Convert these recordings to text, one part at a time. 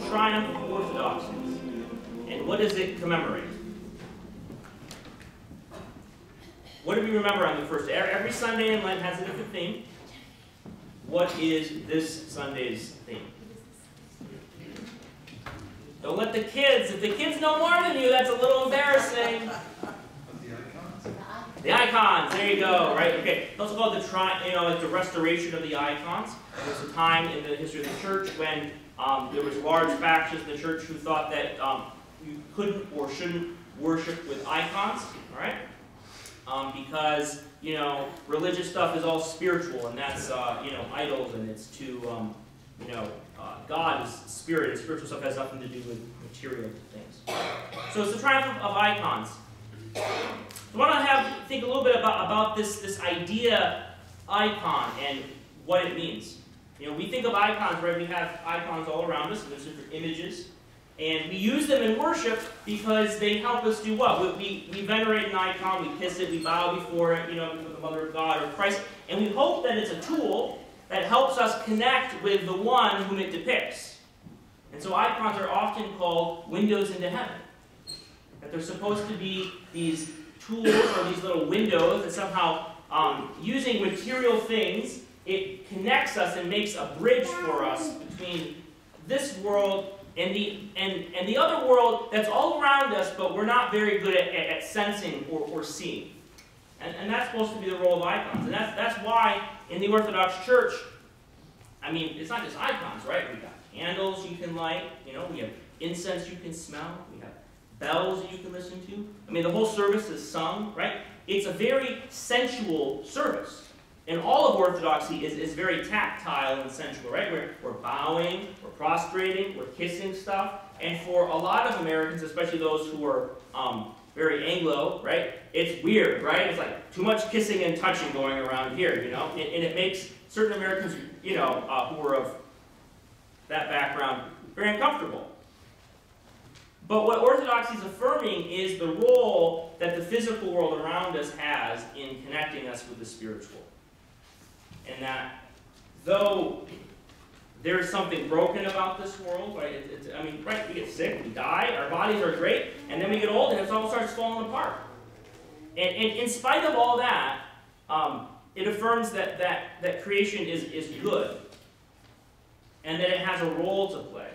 triumph of Orthodoxy. And what does it commemorate? What do we remember on the first day? Every Sunday in Lent has a different theme. What is this Sunday's theme? Don't let the kids, if the kids know more than you, that's a little embarrassing. The icons, there you go, right? Okay, it's also called like the restoration of the icons. There was a time in the history of the church when there was large factions in the church who thought that you couldn't or shouldn't worship with icons, all right? Because religious stuff is all spiritual, and that's idols, and it's to God is spirit, and spiritual stuff has nothing to do with material things. So it's the triumph of icons. So I want to think a little bit about this idea icon and what it means. We think of icons, right? We have icons all around us, and there's different images. And we use them in worship because they help us do what? We venerate an icon, we kiss it, we bow before it, before the Mother of God or Christ, and we hope that it's a tool that helps us connect with the one whom it depicts. And so icons are often called windows into heaven. That they're supposed to be these tools or these little windows that somehow, using material things, it connects us and makes a bridge for us between this world and the other world that's all around us, but we're not very good at sensing or seeing. And that's supposed to be the role of icons. And that's why in the Orthodox Church, it's not just icons, right? We've got candles you can light, we have incense you can smell, we have bells you can listen to. The whole service is sung, right? It's a very sensual service. And all of Orthodoxy is very tactile and sensual, right? We're bowing, we're prostrating, we're kissing stuff. And for a lot of Americans, especially those who are very Anglo, right? It's weird, right? It's like too much kissing and touching going around here, and it makes certain Americans, who are of that background, very uncomfortable. But what Orthodoxy is affirming is the role that the physical world around us has in connecting us with the spiritual. And that though there's something broken about this world, right? We get sick, we die, our bodies are great, and then we get old and it all starts falling apart. And in spite of all that, it affirms that creation is good, and that it has a role to play,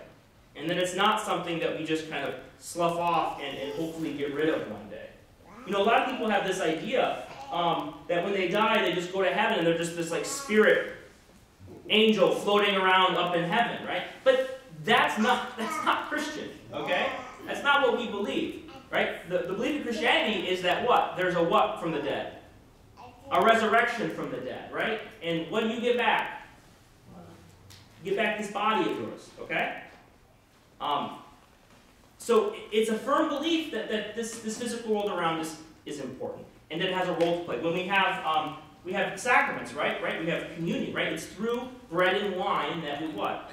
and that it's not something that we just kind of slough off and hopefully get rid of one day. A lot of people have this idea that when they die, they just go to heaven and they're just this like spirit angel floating around up in heaven, right? But that's not Christian, okay? That's not what we believe, right? The belief in Christianity is that what? There's a what from the dead? A resurrection from the dead, right? And what do you get back? You get back this body of yours, okay? So it's a firm belief that this physical world around us is important, and that it has a role to play. When we have sacraments, right? We have communion, right? It's through bread and wine that we what?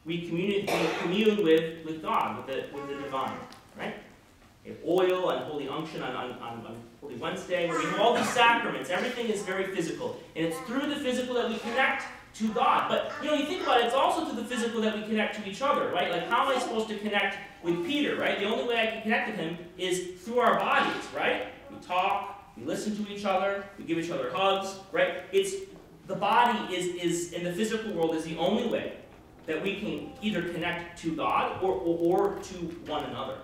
We commune with God, with the divine, right? We have oil and holy unction on Holy Wednesday. We have all these sacraments. Everything is very physical, and it's through the physical that we connect to God. But you think about it, it's also through the physical that we connect to each other, right? Like, how am I supposed to connect with Peter, right? The only way I can connect with him is through our bodies, right? We talk, we listen to each other, we give each other hugs, right? The body is in the physical world is the only way that we can either connect to God or to one another.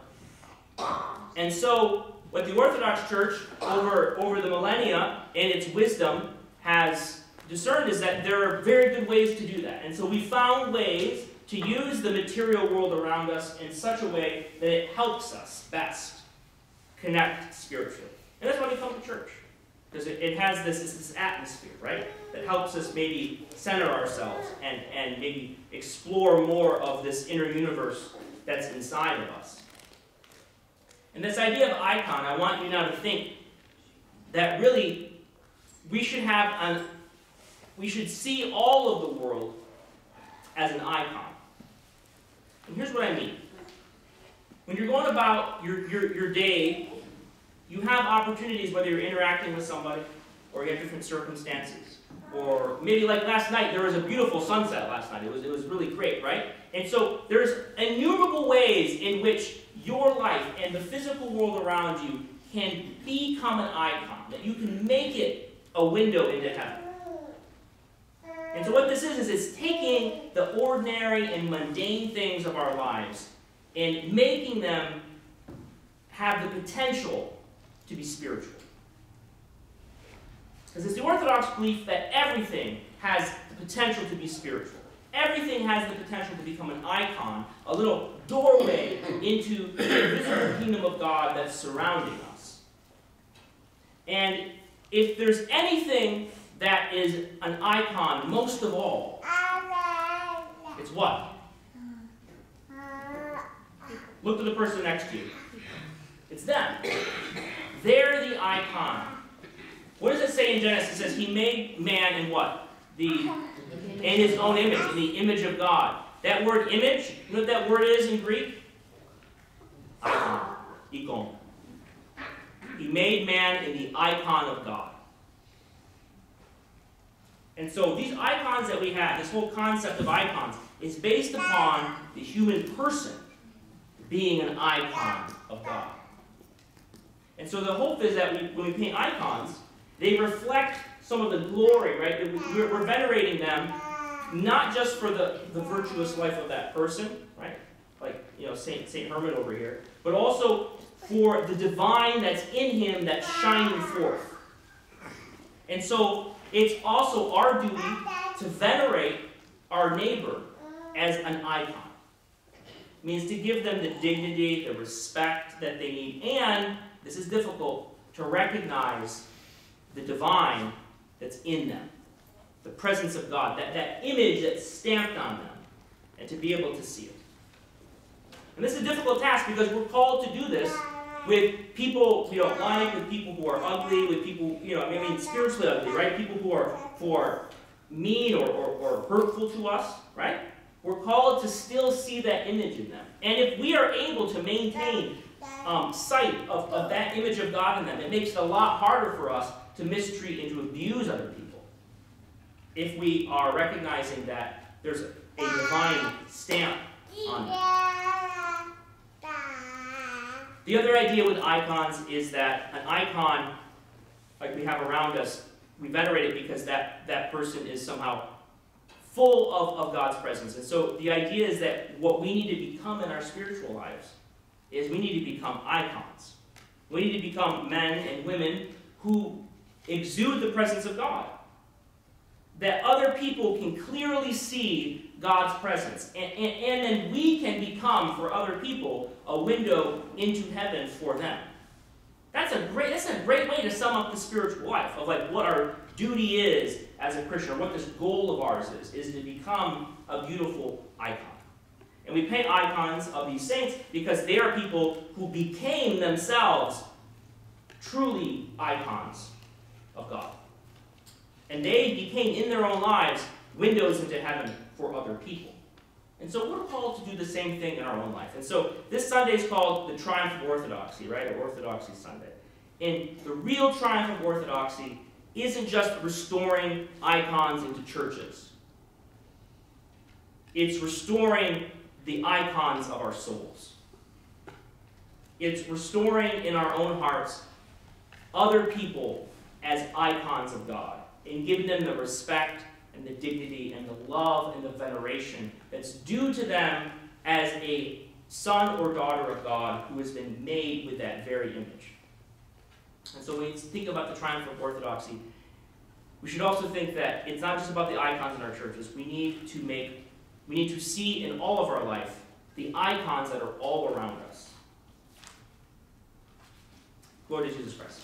And so, what the Orthodox Church over the millennia in its wisdom has discerned is that there are very good ways to do that. And so we found ways to use the material world around us in such a way that it helps us best connect spiritually. And that's why we come to church. Because it has this atmosphere, right? That helps us maybe center ourselves and maybe explore more of this inner universe that's inside of us. And this idea of icon, I want you now to think that really we should see all of the world as an icon. And here's what I mean. When you're going about your day, you have opportunities, whether you're interacting with somebody or you have different circumstances. Or maybe like last night, there was a beautiful sunset last night. It was really great, right? And so there's innumerable ways in which your life and the physical world around you can become an icon, that you can make it a window into heaven. And so what this is it's taking the ordinary and mundane things of our lives and making them have the potential to be spiritual. Because it's the Orthodox belief that everything has the potential to be spiritual. Everything has the potential to become an icon, a little doorway into the visible kingdom of God that's surrounding us. And if there's anything that is an icon most of all, it's what? Look to the person next to you. It's them. They're the icon. What does it say in Genesis? It says he made man in what? In his own image, in the image of God. That word image, you know what that word is in Greek? Icon. Ikon. He made man in the icon of God. And so these icons that we have, this whole concept of icons, is based upon the human person being an icon of God. And so the hope is that when we paint icons, they reflect some of the glory, right? We're venerating them, not just for the virtuous life of that person, right? Like, Saint Herman over here, but also for the divine that's in him that's shining forth. And so it's also our duty to venerate our neighbor as an icon. It means to give them the dignity, the respect that they need, and, this is difficult, to recognize the divine that's in them, the presence of God, that image that's stamped on them, and to be able to see it. And this is a difficult task because we're called to do this with people we don't like, with people who are ugly, with people, spiritually ugly, right? People who are mean or hurtful to us, right? We're called to still see that image in them. And if we are able to maintain sight of that image of God in them, it makes it a lot harder for us to mistreat and to abuse other people. If we are recognizing that there's a divine stamp on them. The other idea with icons is that an icon, like we have around us, we venerate it because that person is somehow full of God's presence. And so the idea is that what we need to become in our spiritual lives is we need to become icons. We need to become men and women who exude the presence of God. That other people can clearly see God's presence. And then we can become, for other people, a window into heaven for them. That's a great way to sum up the spiritual life, of like what our duty is as a Christian, or what this goal of ours is to become a beautiful icon. And we paint icons of these saints because they are people who became themselves truly icons of God. And they became, in their own lives, windows into heaven for other people. And so we're called to do the same thing in our own life. And so this Sunday is called the Triumph of Orthodoxy, right? Or Orthodoxy Sunday. And the real triumph of Orthodoxy isn't just restoring icons into churches. It's restoring the icons of our souls. It's restoring in our own hearts other people as icons of God, and giving them the respect and the dignity and the love and the veneration that's due to them as a son or daughter of God who has been made with that very image. And so when we think about the triumph of Orthodoxy, we should also think that it's not just about the icons in our churches. We need to see in all of our life the icons that are all around us. Glory to Jesus Christ.